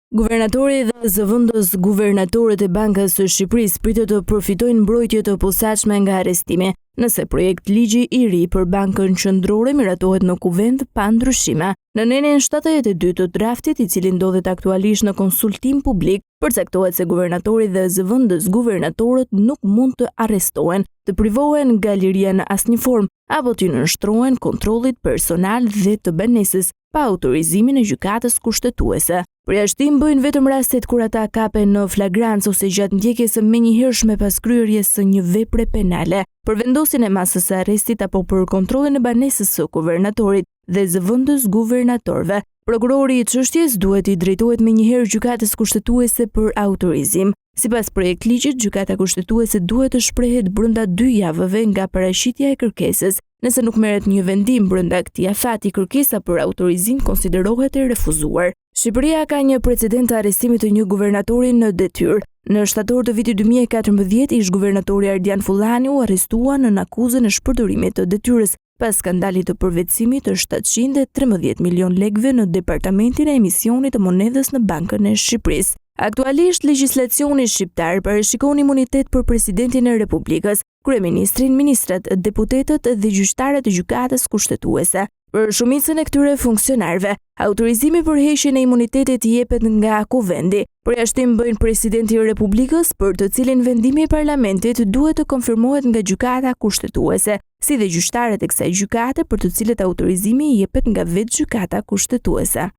Guvernatori dhe zëvendës guvernatorët e Bankës së Shqipërisë pritet të përfitojnë mbrojtje të posaçme nga arrestimi, nëse projekt ligji i ri për Bankën Qendrore miratohet në kuvent pa ndryshime. Në nenin 72 të draftit, i cili ndodhet aktualisht në konsultim publik, përcaktohet se guvernatori dhe zëvendës guvernatorët nuk mund të arrestohen, të privohen nga liria në asnjë formë, apo të nënshtrohen kontrollit personal dhe të banesës pa autorizimin e gjykatës kushtetuese. Përjashtim bëjnë vetëm rastet kur ata kapen në flagrancë ose gjatë ndjekjes së menjëhershme pas kryerjes së një vepre penale. Për vendosjen e masës së arrestit apo për kontrollin e banesës së guvernatorit dhe zëvendës guvernatorëve, prokurori i çështjes duhet i drejtohet menjëherë gjykatës kushtetuese për autorizim. Sipas projektligjit, gjykata kushtetuese duhet të shprehet brenda 2 javëve nga paraqitja e kërkesës. Nëse nuk merret një vendim brenda këtij afati, kërkesa për autorizim konsiderohet e refuzuar. Shqipëria ka një precedent të arrestimit të një guvernatori në detyrë. Në shtator të vitit 2014, ish guvernatori Ardian Fullani u arrestua në akuzën e shpërdorimit të detyrës pas skandalit të përvetësimit të 713 milion lekëve në departamentin e emisionit të monedhës në Bankën e Shqipërisë. Aktualisht, legjislacioni shqiptar parashikon imunitet për presidentin e Republikës, kryeministrin, ministrat, deputetët dhe gjyqtarët e gjykatës kushtetuese. Për shumicën e këtyre funksionarëve, autorizimi për heqjen e imunitetit jepet nga kuvendi. Përjashtim bëjnë presidenti i Republikës, për të cilin vendimi i parlamentit duhet të konfirmohet nga gjykata kushtetuese, si dhe gjyqtarët e kësaj gjykate për të cilët autorizimi jepet nga vetë gjykata kushtetuese.